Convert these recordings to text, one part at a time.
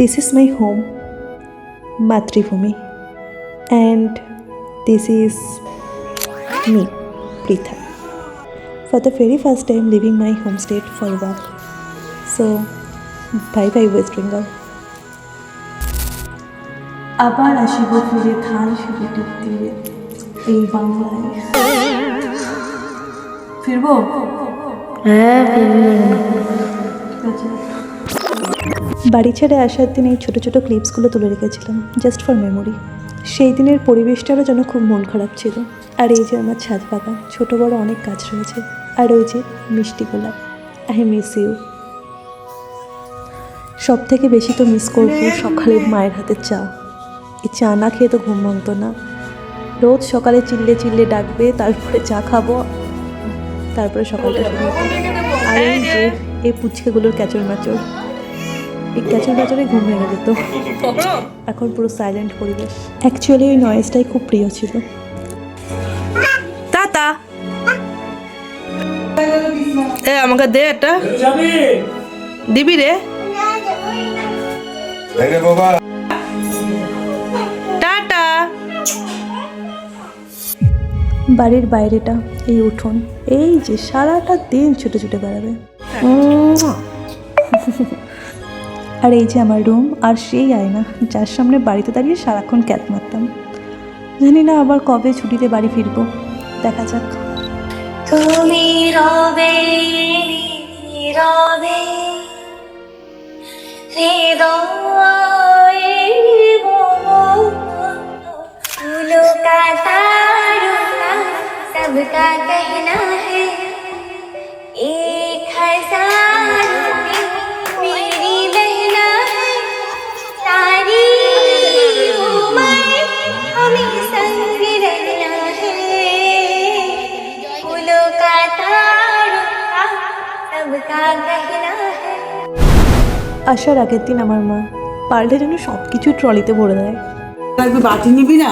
This is my home, Matribhumi, and this is me, Pritha. For the very first time leaving my home state for a while. So, bye bye West Bengal. আবার আসিব ফিরে ধান সুবিটির তীরে এই বাংলায়। ফিরবো? হ্যাঁ, বাড়ি ছেড়ে আসার দিন এই ছোটো ছোটো ক্লিপসগুলো তুলে রেখেছিলাম জাস্ট ফর মেমোরি। সেই দিনের পরিবেশটারও যেন খুব মন খারাপ ছিল। আর এই যে আমার ছাদ বাগান, ছোটো বড়ো অনেক গাছ রয়েছে। আর ওই যে মিষ্টি গোলাপ, আই মিস ইউ। সব থেকে বেশি তো মিস করবো সকালের মায়ের হাতের চা। এই চা না খেয়ে তো ঘুম ভাঙতো না। রোজ সকালে চিল্লে চিল্লে ডাকবে, তারপরে চা খাবো, তারপরে সকালটা শুরু হতো। আর এই যে এই পুচকেগুলোর ক্যাচর ম্যাচর, এই ক্যাচর ম্যাচরে ঘুম ভেঙে যেত। এখন পুরো সাইলেন্ট পরিবেশ। অ্যাকচুয়ালি ওই নয়েজটাই খুব প্রিয় ছিল। তাতা এ আমাকে দে এটা, দিবি রে টাটা। বাড়ির বাইরেটা এই উঠোন, এই যে সারাটা দিন ছুটে ছুটে বেড়াবে। আর এই যে আমার রুম, আর সেই আয়না যার সামনে বাড়িতে দাঁড়িয়ে সারাক্ষণ ক্যাত মারতাম। জানি না আবার কবে ছুটিতে বাড়ি ফিরবো, দেখা যাক। তুমি রবে রবে হৃদয়ে फूलों का तारुना सबका कहना है एक हजार में मेरी बहना है सारी उम्र हमें संग रहना है फूलों का तारुना सबका कहना है। আসার আগের দিন আমার মা পারলে যেন সব কিছু ট্রলিতে ভরে দেয়। বাটি নিবি না?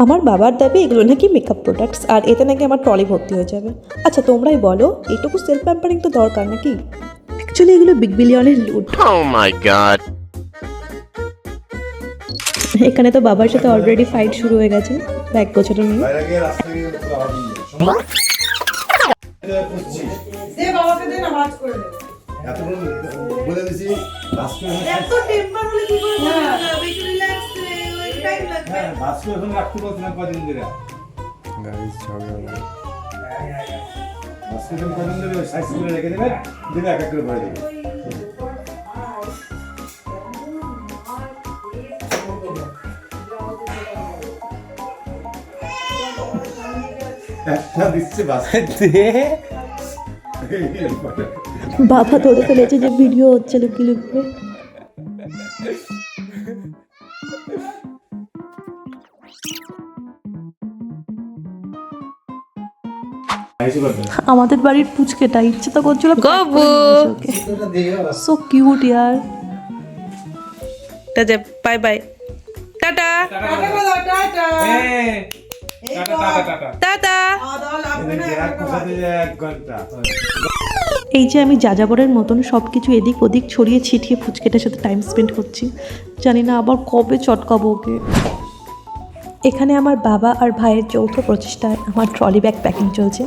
আমার বাবার দাবি এগুলো নাকি মেকআপ প্রোডাক্টস, আর এতে নাকি আমার ট্রলি ভর্তি হয়ে যাবে। আচ্ছা তোমরাই বলো, এইটুকু সেলফ প্যাম্পারিং তো দরকার নাকি? অ্যাকচুয়ালি এগুলো বিগ বিলিয়নের লুট। Oh my god. এখানে তো বাবার সাথে অলরেডি ফাইট শুরু হয়ে গেছে ব্যাগ গোছানো নিয়ে। বাবা ধরে ফেলেছে যে ভিডিও হচ্ছে লুকিয়ে লুকিয়ে। আমাদের বাড়ির পুচকেটা ইচ্ছে তো করছিল সো কিউট ইয়ার। বাই বাই টাটা টাটা। এই যে আমি যাযাবরের মতন সব কিছু এদিক ওদিক ছড়িয়ে ছিটিয়ে ফুচকেটার সাথে টাইম স্পেন্ড করছি। জানি না আবার কবে চটকাবো ওকে। এখানে আমার বাবা আর ভাইয়ের যৌথ প্রচেষ্টায় আমার ট্রলি ব্যাগ প্যাকিং চলছে,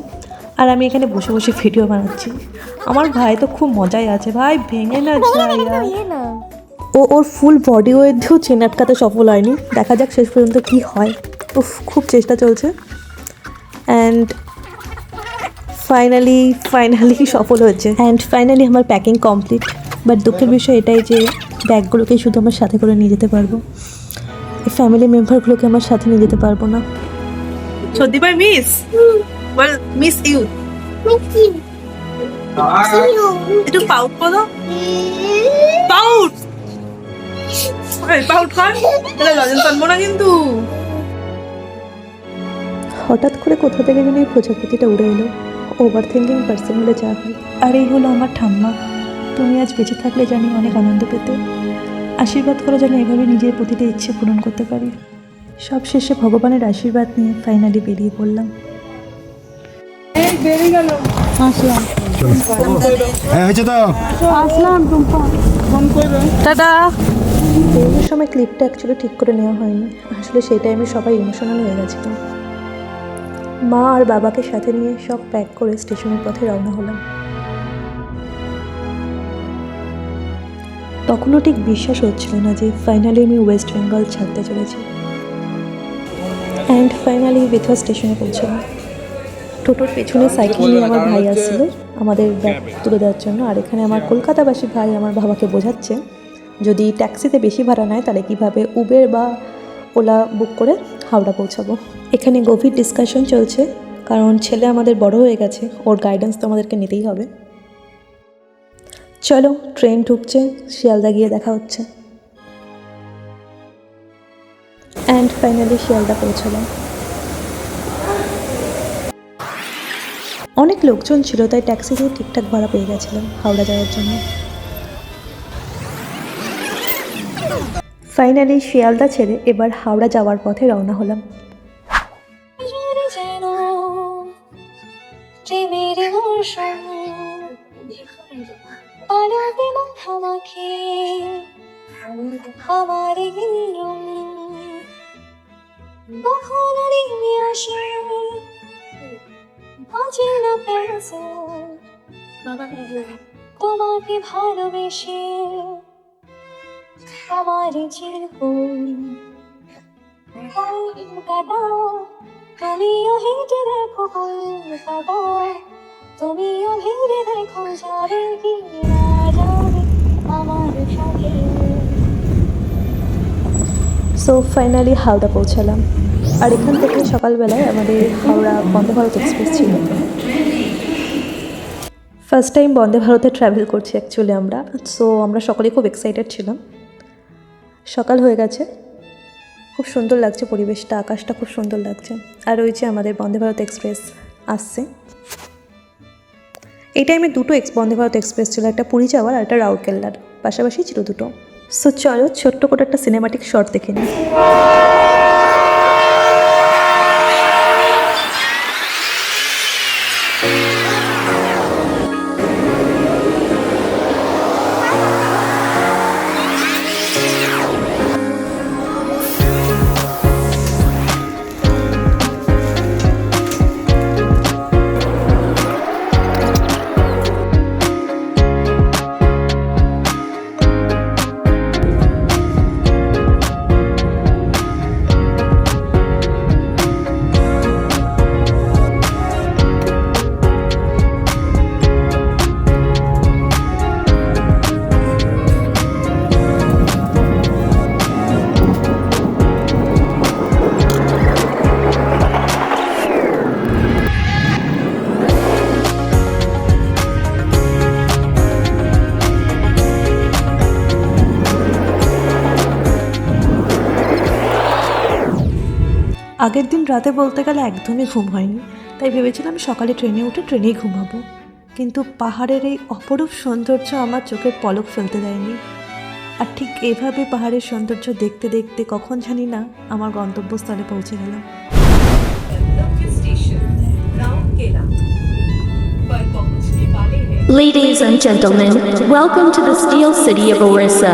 আর আমি এখানে বসে বসে ভিডিও বানাচ্ছি। আমার ভাই তো খুব মজাই আছে, ভাই ভেঙে না যায়। ও ওর ফুল বডি ওয়েট দিয়েও চেন আটকাতে সফল হয়নি। দেখা যাক শেষ পর্যন্ত কি হয়। উফ, খুব চেষ্টা চলছে। অ্যান্ড ফাইনালি সফল হয়েছে। অ্যান্ড ফাইনালি আমার প্যাকিং কমপ্লিট। বাট দুঃখের বিষয় এটাই যে ব্যাগগুলোকে শুধু আমার সাথে করে নিয়ে যেতে পারবো, ফ্যামিলি মেম্বারগুলোকে আমার সাথে নিয়ে যেতে পারবো না। সর্দি ভাই মিস ওয়েল মিস ইউ একটু পাউট করো। পাউট পাউট কর, তাহলে লজেন্স আনবো না কিন্তু। হঠাৎ করে কোথা থেকে যেন এই প্রজাপতিটা উড়ে এলো। ওভার থিঙ্কিং পার্সন হলে যা হয়। আর এই হলো আমার ঠাম্মা। তুমি আজ বেঁচে থাকলে জানি অনেক আনন্দ পেতে। আশীর্বাদ করো যেন এভাবে নিজের প্রতিটা ইচ্ছে পূরণ করতে পারি। সব শেষে ভগবানের আশীর্বাদ নিয়ে ফাইনালি বেরিয়ে পড়লাম। আসলাম। হ্যাঁ হয়েছে তো। আসলাম টুম্পা। টাটা। ট্রেনের সময় ক্লিপটা অ্যাকচুয়ালি ঠিক করে নেওয়া হয়নি, আসলে সেই টাইমে সবাই ইমোশনাল হয়ে গেছিল। মা আর বাবাকে সাথে নিয়ে সব প্যাক করে স্টেশনের পথে রওনা হলাম। তখনও ঠিক বিশ্বাস হচ্ছিল না যে ফাইনালি আমি ওয়েস্ট বেঙ্গল ছাড়তে চলেছি। অ্যান্ড ফাইনালি বেথুয়া স্টেশনে পৌঁছলাম। টোটোর পেছনে সাইকেল নিয়ে আমার ভাই আসছিল আমাদের ব্যাগ তুলে দেওয়ার জন্য, আর এখানে আমার কলকাতাবাসী ভাই আমার বাবাকে বোঝাচ্ছে যদি ট্যাক্সিতে বেশি ভাড়া নেয় তাহলে কীভাবে উবের বা ওলা বুক করে হাওড়া পৌঁছাবো। এখানে গভীর ডিসকাশন চলছে, কারণ ছেলে আমাদের বড় হয়ে গেছে, ওর গাইডেন্স তো আমাদেরকে নিতেই হবে। চলো, ট্রেন ঢুকছে, শিয়ালদা গিয়ে দেখা হচ্ছে। অ্যান্ড ফাইনালি শিয়ালদা পৌঁছলাম। অনেক লোকজন ছিল, তাই ট্যাক্সি দিয়ে ঠিকঠাক ভাড়া পেয়ে গেছিলাম হাওড়া যাওয়ার জন্য। ফাইনালি শিয়ালদা ছেড়ে এবার হাওড়া যাওয়ার পথে রওনা হলাম। তোমাকে ভালোবেসে আমার কলকাতা, তুমিও হেঁটে দেখো কলকাতা, তুমিও ভেবে দেখো যাবে কি না যাবে আমার সাথে। সো ফাইনালি হাওড়া পৌঁছালাম, আর এখান থেকে সকালবেলায় আমাদের হাওড়া বন্দে ভারত এক্সপ্রেস ছিল। ফার্স্ট টাইম বন্দে ভারতে ট্রাভেল করছি অ্যাকচুয়ালি আমরা, সো আমরা সকলেই খুব এক্সাইটেড ছিলাম। সকাল হয়ে গেছে, খুব সুন্দর লাগছে পরিবেশটা, আকাশটা খুব সুন্দর লাগছে। আর ওই যে আমাদের বন্দে ভারত এক্সপ্রেস আসছে। এই টাইমে দুটো বন্দে ভারত এক্সপ্রেস ছিল, একটা পুরী যাওয়ার আর একটা রাউরকেল্লার, পাশাপাশি ছিল দুটো। সো চলো ছোট্ট করে একটা সিনেমাটিক শট দেখে নিই। আগের দিন রাতে বলতে গেলে একদমই ঘুম হয়নি, তাই ভেবেছিলাম সকালে ট্রেনে উঠে ট্রেনেই ঘুমাবো, কিন্তু পাহাড়ের এই অপরূপ সৌন্দর্য আমার চোখের পলক ফেলতে দেয়নি। আর ঠিক এভাবে পাহাড়ের সৌন্দর্য দেখতে দেখতে কখন জানি না আমার গন্তব্যস্থলে পৌঁছে গেলাম। Ladies and gentlemen, welcome to the Steel City of Orissa.